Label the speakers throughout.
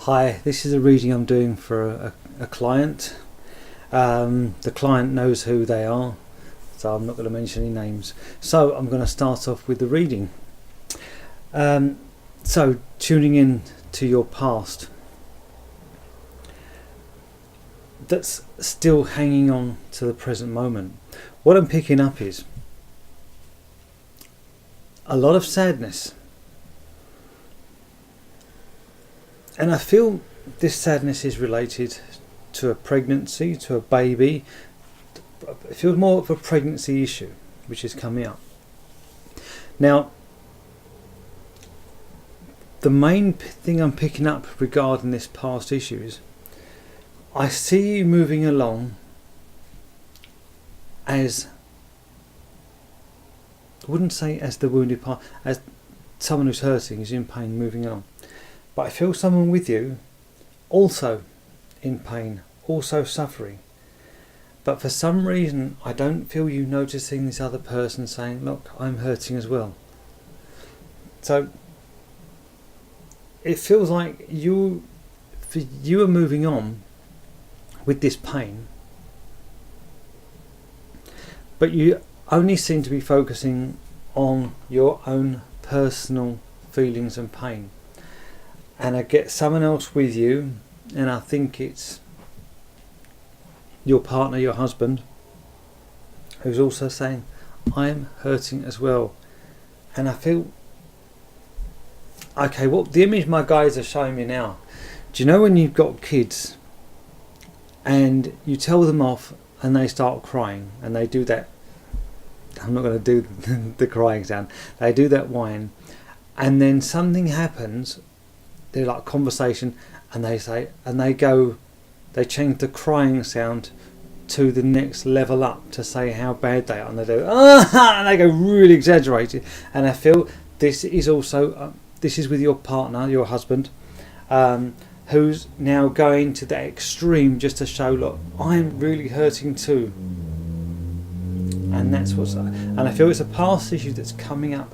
Speaker 1: Hi, this is a reading I'm doing for a client. The client knows who they are, so I'm not going to mention any names. So I'm going to start off with the reading. So tuning in to your past that's still hanging on to the present moment. What I'm picking up is a lot of sadness. And I feel this sadness is related to a pregnancy, to a baby. It feels more of a pregnancy issue which is coming up. Now, the main thing I'm picking up regarding this past issue is I see you moving along as, I wouldn't say as the wounded part, as someone who's hurting, is in pain, moving along. But I feel someone with you also in pain, also suffering. But for some reason I don't feel you noticing this other person saying, look, I'm hurting as well. So it feels like you are moving on with this pain, but you only seem to be focusing on your own personal feelings and pain. And I get someone else with you, and I think it's your partner, your husband, who's also saying, I'm hurting as well. And I feel, okay, what the image my guys are showing me now, do you know when you've got kids and you tell them off and they start crying and they do that, I'm not going to do the crying sound, they do that whine, and then something happens, they're like conversation, and they say, and they change the crying sound to the next level up to say how bad they are, and they do and they go really exaggerated. And I feel this is also this is with your partner, your husband, who's now going to the extreme just to show, look, I'm really hurting too. And that's and I feel it's a past issue that's coming up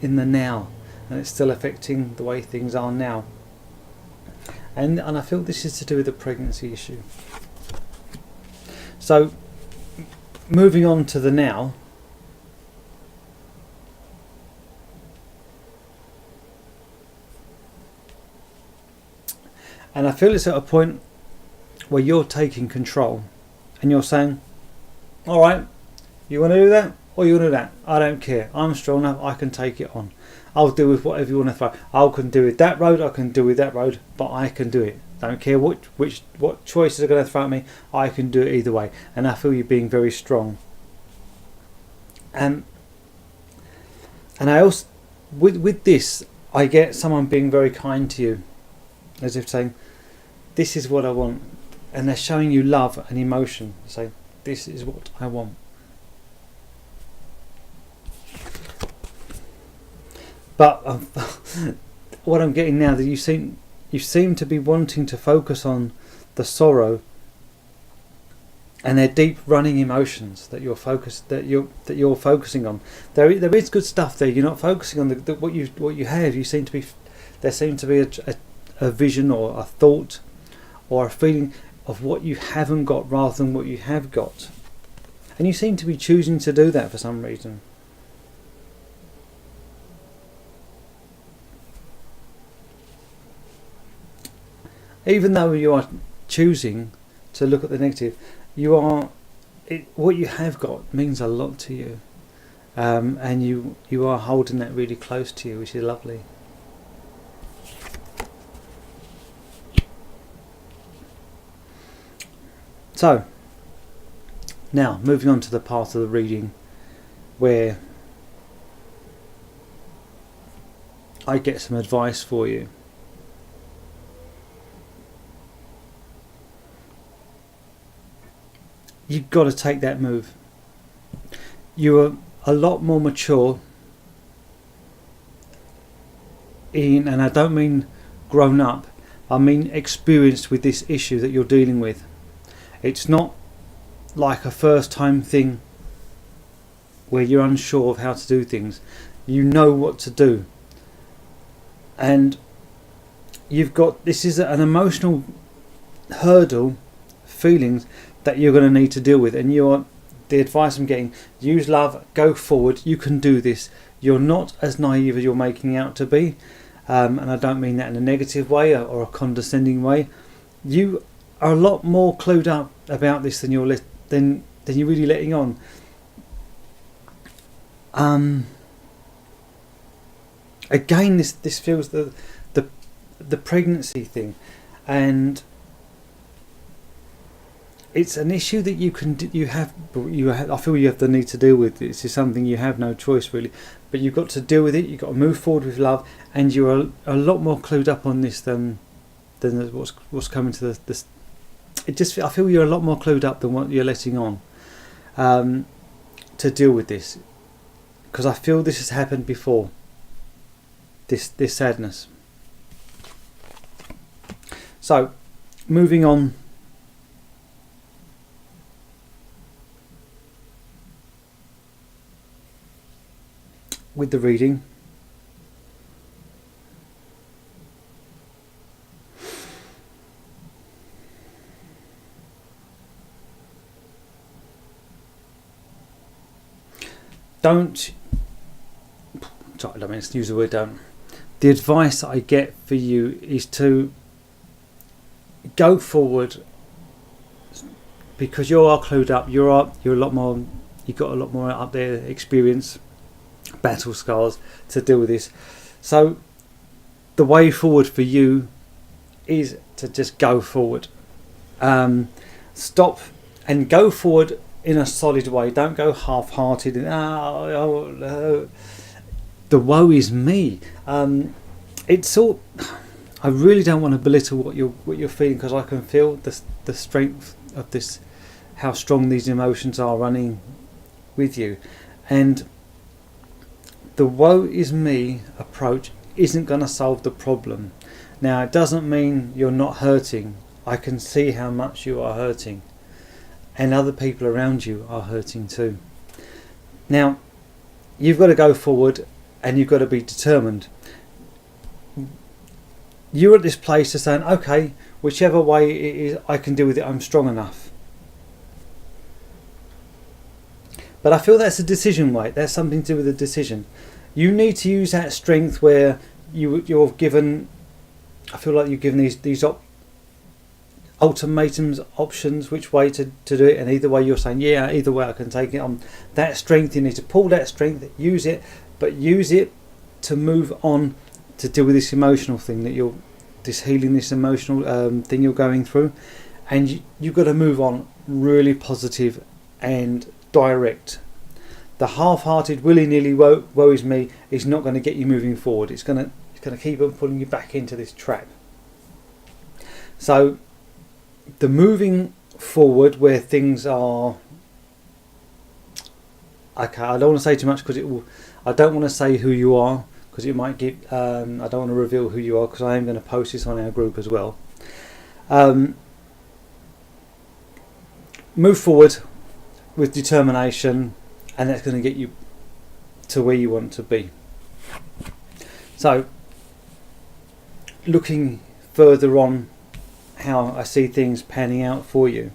Speaker 1: in the now, and it's still affecting the way things are now. And I feel this is to do with the pregnancy issue. So, moving on to the now. And I feel it's at a point where you're taking control and you're saying, alright, you want to do that or you want to do that? I don't care. I'm strong enough, I can take it on. I'll deal with whatever you want to throw. I can do with that road, I can do with that road, but I can do it. Don't care what choices are going to throw at me, I can do it either way. And I feel you being very strong. And I also, with this, I get someone being very kind to you, as if saying, this is what I want. And they're showing you love and emotion, saying, this is what I want. But what I'm getting now, that you seem to be wanting to focus on the sorrow and their deep running emotions that you're focusing on. There is good stuff there. You're not focusing on what you have. You seem to be, there seems to be a vision or a thought or a feeling of what you haven't got rather than what you have got, and you seem to be choosing to do that for some reason. Even though you are choosing to look at the negative, what you have got means a lot to you, and you are holding that really close to you, which is lovely. So, now moving on to the part of the reading where I get some advice for you. You've got to take that move. You are a lot more mature and I don't mean grown up, I mean experienced with this issue that you're dealing with. It's not like a first time thing where you're unsure of how to do things. You know what to do. And this is an emotional hurdle, feelings that you're going to need to deal with, and the advice I'm getting: use love, go forward. You can do this. You're not as naive as you're making out to be, and I don't mean that in a negative way or a condescending way. You are a lot more clued up about this than you're really letting on. Again, this feels the pregnancy thing, and it's an issue that you have. I feel you have the need to deal with. This is something you have no choice really, but you've got to deal with it. You've got to move forward with love, and you're a lot more clued up on this than what's coming to this. I feel you're a lot more clued up than what you're letting on to deal with this, because I feel this has happened before. This sadness. So, moving on. With the reading. Let's use the word don't. The advice I get for you is to go forward, because you are clued up. You're a lot more. You've got a lot more up there experience, battle scars to deal with this. So the way forward for you is to just go forward. Stop and go forward in a solid way. Don't go half-hearted and the woe is me. It's all. I really don't want to belittle what you're feeling, because I can feel the strength of this, how strong these emotions are running with you, and the woe is me approach isn't going to solve the problem. Now, it doesn't mean you're not hurting. I can see how much you are hurting, and other people around you are hurting too. Now, you've got to go forward, and you've got to be determined. You're at this place of saying, okay, whichever way it is, I can deal with it. I'm strong enough. But I feel that's a decision, right? That's something to do with a decision. You need to use that strength where you're given. I feel like you're given these ultimatums, options, which way to do it, and either way you're saying, yeah, either way I can take it on. That strength, you need to pull that strength, use it, but use it to move on, to deal with this emotional thing that this healing, this emotional thing you're going through, and you've got to move on really positive and direct. The half-hearted, willy-nilly woe is me is not going to get you moving forward. It's going to keep on pulling you back into this trap. So the moving forward where things are okay, I don't want to say too much because I don't want to say who you are, because it might give. I don't want to reveal who you are, because I am going to post this on our group as well. Move forward with determination, and that's going to get you to where you want to be. So, looking further on how I see things panning out for you.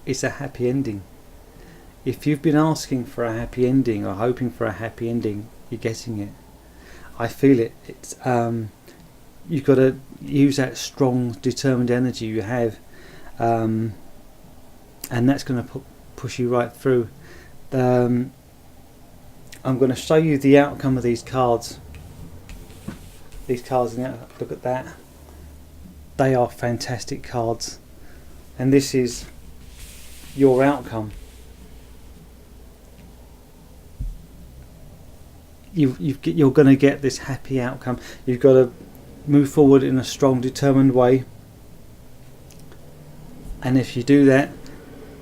Speaker 1: It's a happy ending. If you've been asking for a happy ending or hoping for a happy ending, you're getting it. I feel it. It's you've got to use that strong, determined energy you have, and that's going to push you right through. I'm going to show you the outcome of these cards. These cards, look at that. They are fantastic cards, and this is your outcome. You're going to get this happy outcome. You've got to move forward in a strong, determined way, and if you do that,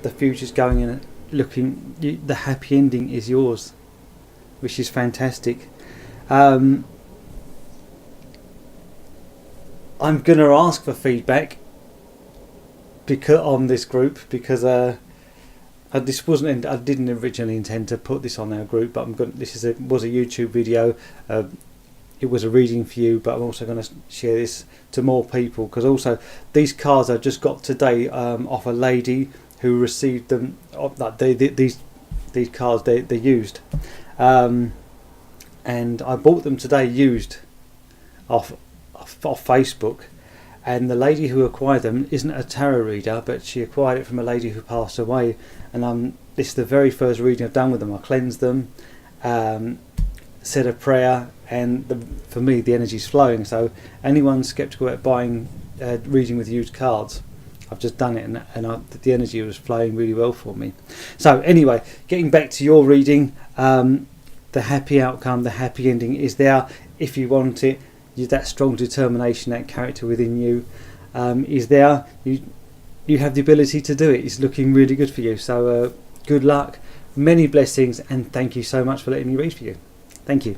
Speaker 1: the future's going in looking. The happy ending is yours, which is fantastic. I'm going to ask for feedback on this group, because this wasn't. I didn't originally intend to put this on our group, but I'm going. This was a YouTube video. It was a reading for you, but I'm also going to share this to more people, because also these cards I just got today off a lady who received them. These cards they're used, and I bought them today used off Facebook. And the lady who acquired them isn't a tarot reader, but she acquired it from a lady who passed away. And this is the very first reading I've done with them. I cleansed them, said a prayer, and for me the energy's flowing. So anyone sceptical about buying reading with used cards, I've just done it, and the energy was flowing really well for me. So anyway, getting back to your reading, the happy outcome, the happy ending is there if you want it. That strong determination, that character within you is there. You have the ability to do it. It's looking really good for you. So good luck, many blessings, and thank you so much for letting me read for you. Thank you.